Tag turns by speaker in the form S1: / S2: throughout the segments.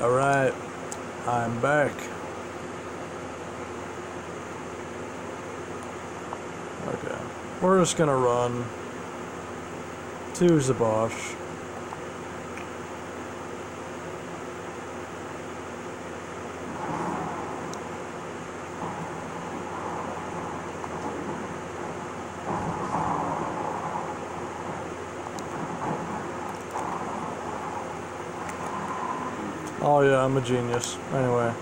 S1: Alright, I'm back. Okay, we're just gonna run to Zabosh. Oh yeah, I'm a genius. Anyway.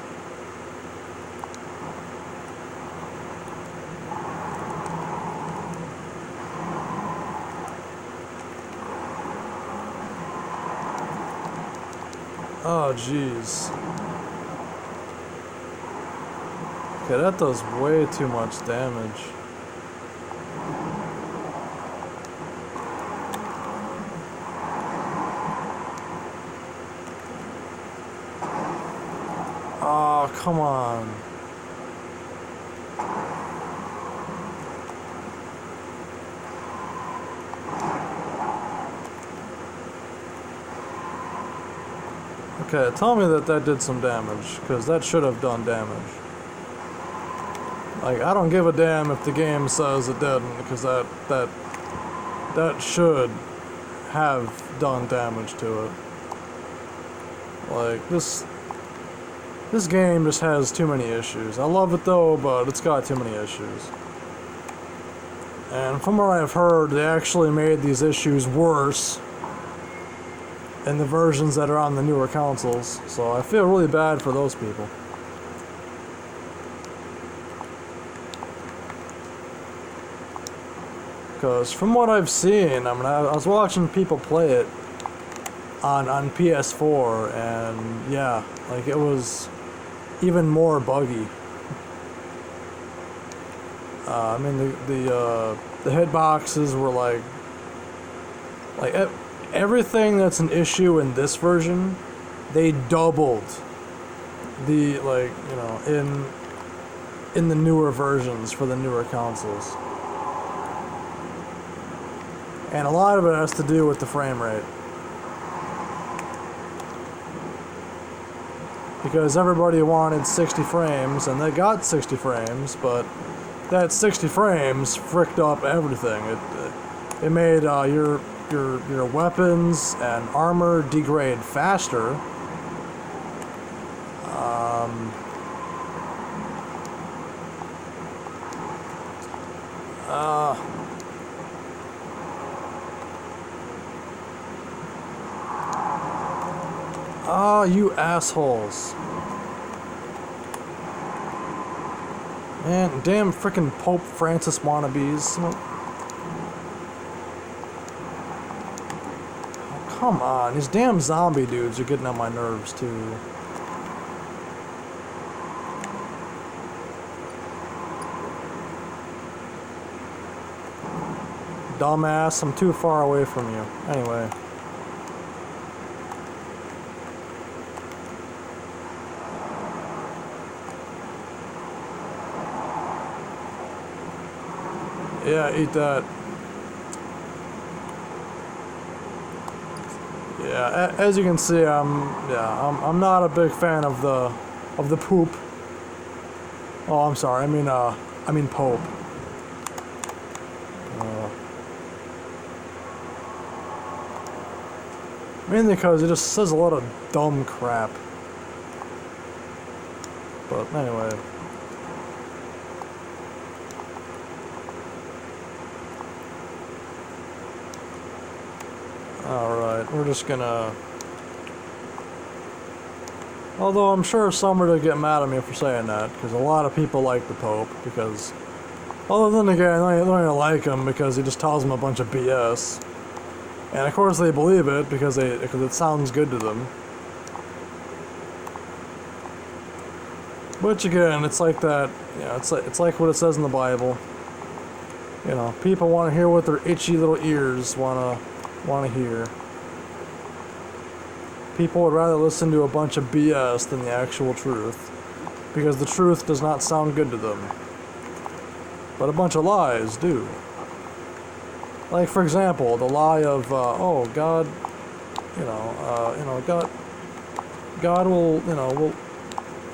S1: Oh jeez. Okay, that does way too much damage. Oh, come on. Okay, tell me that that did some damage, because that should have done damage. Like, I don't give a damn if the game says it didn't, because that should have done damage to it. Like, this game just has too many issues. I love it though, but it's got too many issues. And from what I've heard, they actually made these issues worse in the versions that are on the newer consoles. So I feel really bad for those people. Because from what I've seen, I mean, I was watching people play it on PS4, and yeah, like it was even more buggy. I mean, the hitboxes were like everything that's an issue in this version, they doubled the, like, you know, in the newer versions for the newer consoles. And a lot of it has to do with the frame rate. Because everybody wanted 60 frames, and they got 60 frames, but that 60 frames fricked up everything. It made your weapons and armor degrade faster. Oh, you assholes. Man, damn frickin' Pope Francis wannabes. Oh, come on, these damn zombie dudes are getting on my nerves too. Dumbass, I'm too far away from you. Anyway. Yeah, eat that. Yeah, as you can see, I'm not a big fan of the poop. Oh, I'm sorry. I mean Pope. Mainly because it just says a lot of dumb crap. But anyway. Alright, we're just gonna... Although I'm sure some are gonna get mad at me for saying that, because a lot of people like the Pope, because... Other than again, they don't even like him because he just tells them a bunch of BS. And of course they believe it because it sounds good to them. Which again, it's like that, you know, it's like what it says in the Bible. You know, people want to hear what their itchy little ears want to hear. People would rather listen to a bunch of BS than the actual truth, because the truth does not sound good to them. But a bunch of lies do. Like, for example, the lie of, oh, God, God will,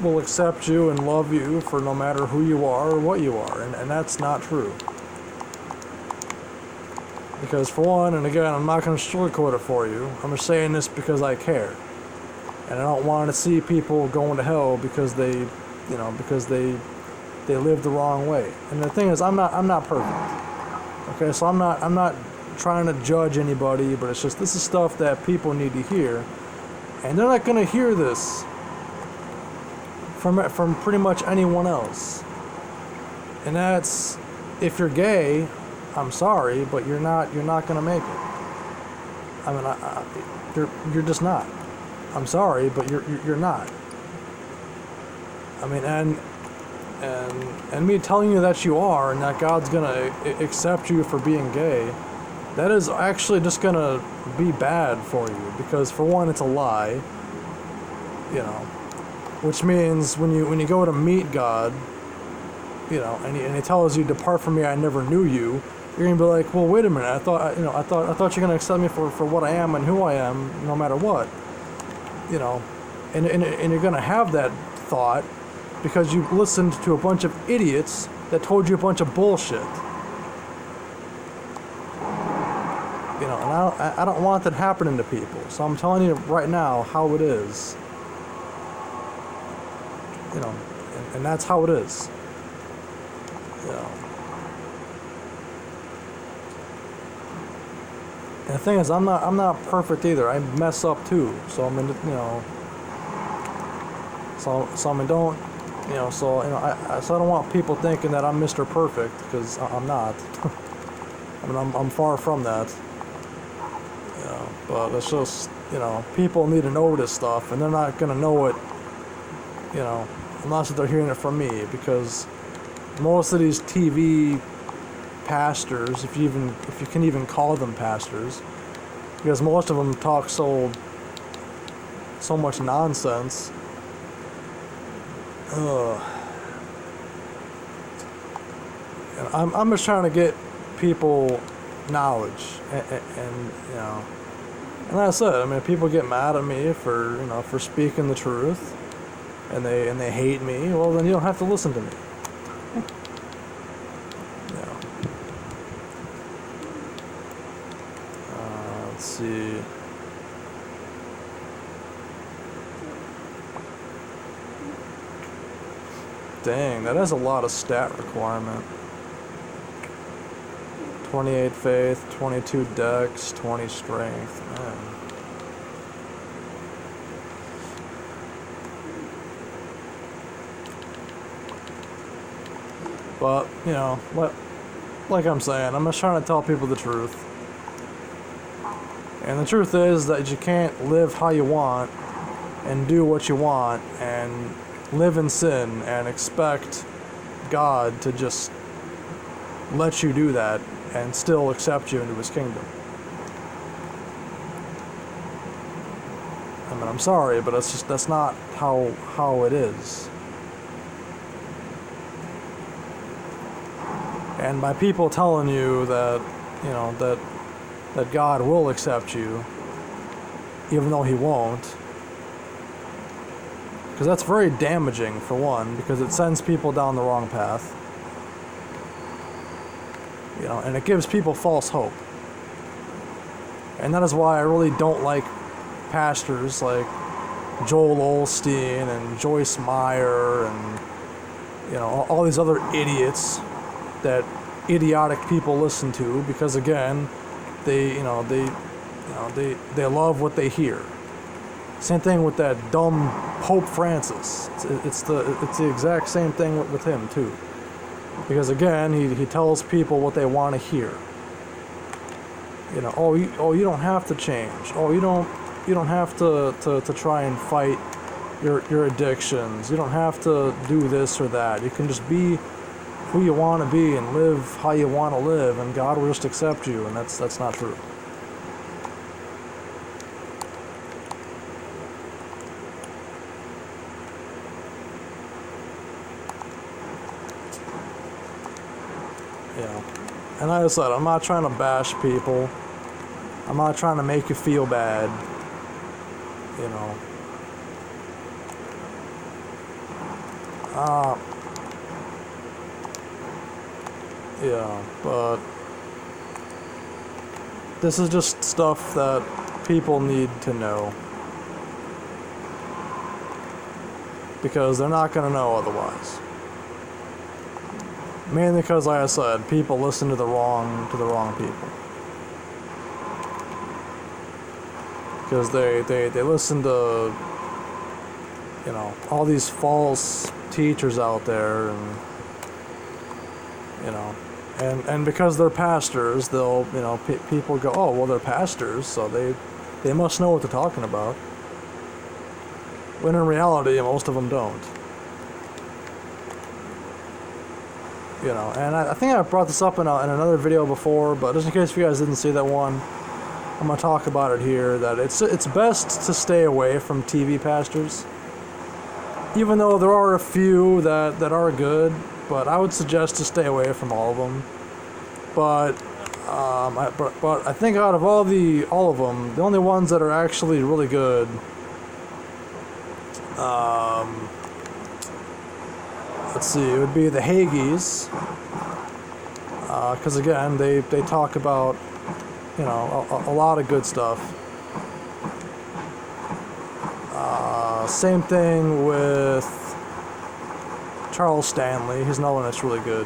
S1: will accept you and love you for no matter who you are or what you are, and that's not true. Because for one, and again, I'm not going to sugarcoat it for you. I'm just saying this because I care, and I don't want to see people going to hell because they live the wrong way. And the thing is, I'm not perfect. Okay, so I'm not trying to judge anybody, but it's just this is stuff that people need to hear, and they're not going to hear this from pretty much anyone else. And that's, if you're gay, I'm sorry, but you're not gonna make it. I mean, you're just not. I'm sorry, but you're not. I mean, and me telling you that you are, and that God's gonna accept you for being gay, that is actually just gonna be bad for you, because for one, it's a lie. Which means when you go to meet God, and he tells you, "Depart from me, I never knew you." You're gonna be like, "Well, wait a minute. I thought you're gonna accept me for what I am and who I am, no matter what." And you're gonna have that thought because you listened to a bunch of idiots that told you a bunch of bullshit. And I don't want that happening to people. So I'm telling you right now how it is. And that's how it is. And the thing is, I'm not perfect either. I mess up too. So I mean, so I mean, don't, so I don't want people thinking that I'm Mr. Perfect, because I'm not. I mean, I'm far from that. But it's just, people need to know this stuff, and they're not gonna know it, unless they're hearing it from me, because most of these TV pastors, if you can even call them pastors, because most of them talk so much nonsense. And I'm just trying to get people knowledge, and and that's it. I mean, if people get mad at me for speaking the truth, and they hate me, well, then you don't have to listen to me. Let's see. Dang, that is a lot of stat requirement. 28 faith, 22 dex, 20 strength. Man. But, like I'm saying, I'm just trying to tell people the truth. And the truth is that you can't live how you want and do what you want and live in sin and expect God to just let you do that and still accept you into his kingdom. I mean, I'm sorry, but that's not how it is. And by people telling you that, that God will accept you, even though he won't, because that's very damaging, for one, because it sends people down the wrong path. And it gives people false hope. And that is why I really don't like pastors like Joel Osteen and Joyce Meyer and, all these other idiots that idiotic people listen to, because again, they love what they hear. Same thing with that dumb Pope Francis. It's the exact same thing with him too. Because again, he tells people what they want to hear. You don't have to change. You don't have to try and fight your addictions. You don't have to do this or that. You can just be who you want to be and live how you want to live, and God will just accept you, and that's not true. And like I said, I'm not trying to bash people. I'm not trying to make you feel bad. Yeah, but this is just stuff that people need to know. Because they're not going to know otherwise. Mainly because, like I said, people listen to the wrong people. Because they listen to, you know, all these false teachers out there, and you know, and because they're pastors, they'll, you know, people go, oh well, they're pastors, so they must know what they're talking about. When in reality, most of them don't. You know, and I think I brought this up in another video before, but just in case if you guys didn't see that one, I'm going to talk about it here, that it's best to stay away from TV pastors. Even though there are a few that are good, but I would suggest to stay away from all of them. But I think out of all of them, the only ones that are actually really good, let's see, it would be the Hagees, because again, they talk about, you know, a lot of good stuff. Same thing with Charles Stanley. He's another one that's really good.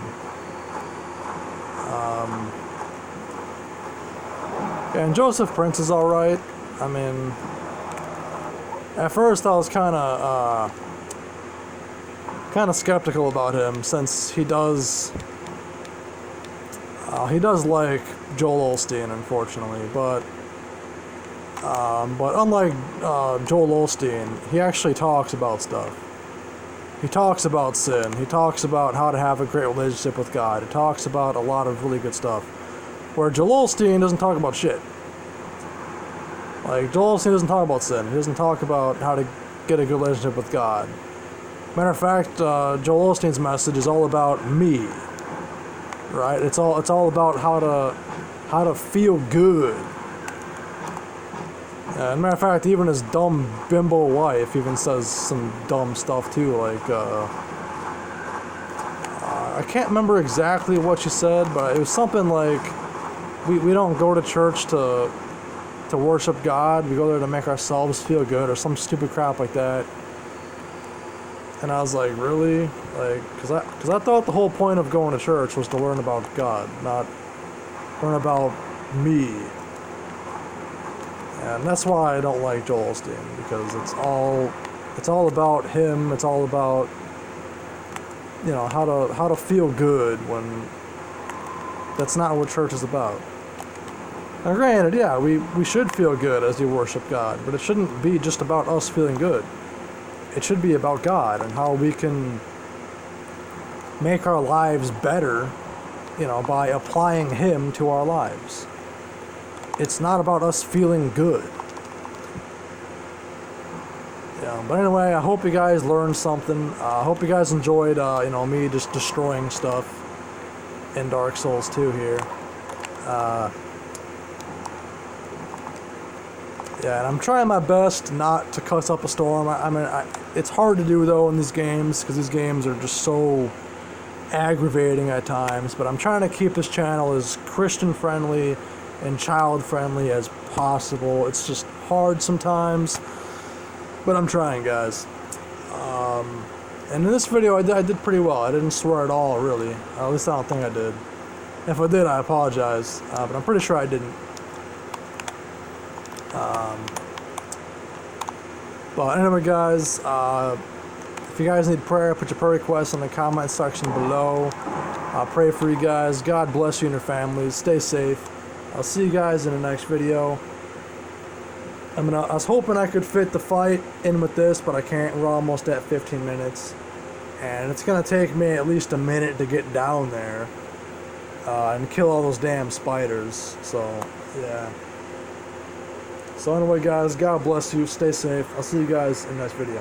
S1: And Joseph Prince is alright. I mean, at first I was kind of skeptical about him, since he does like Joel Osteen, unfortunately, but unlike Joel Osteen, he actually talks about stuff. He talks about sin. He talks about how to have a great relationship with God. He talks about a lot of really good stuff. Where Joel Osteen doesn't talk about shit. Like, Joel Osteen doesn't talk about sin. He doesn't talk about how to get a good relationship with God. Matter of fact, Joel Osteen's message is all about me. Right? It's all about how to feel good. And matter of fact, even his dumb bimbo wife even says some dumb stuff too, like, I can't remember exactly what she said, but it was something like, we don't go to church to worship God, we go there to make ourselves feel good, or some stupid crap like that. And I was like, really? Like, cause I thought the whole point of going to church was to learn about God, not learn about me. And that's why I don't like Joel Osteen, because it's all about him. It's all about, you know, how to feel good when that's not what church is about. Now, granted, yeah, we should feel good as we worship God, but it shouldn't be just about us feeling good. It should be about God and how we can make our lives better, you know, by applying Him to our lives. It's not about us feeling good. Yeah, but anyway, I hope you guys learned something. I hope you guys enjoyed, you know, me just destroying stuff in Dark Souls 2 here. Yeah, and I'm trying my best not to cuss up a storm. I mean, it's hard to do, though, in these games, because these games are just so aggravating at times. But I'm trying to keep this channel as Christian-friendly and child-friendly as possible. It's just hard sometimes, but I'm trying, guys. And in this video, I did pretty well. I didn't swear at all, really. At least I don't think I did. If I did, I apologize, but I'm pretty sure I didn't. But anyway, guys, if you guys need prayer, put your prayer requests in the comment section below. I'll pray for you guys. God bless you and your families. Stay safe. I'll see you guys in the next video. I was hoping I could fit the fight in with this, but I can't. We're almost at 15 minutes. And it's going to take me at least a minute to get down there and kill all those damn spiders. So, yeah. So anyway, guys, God bless you. Stay safe. I'll see you guys in the next video.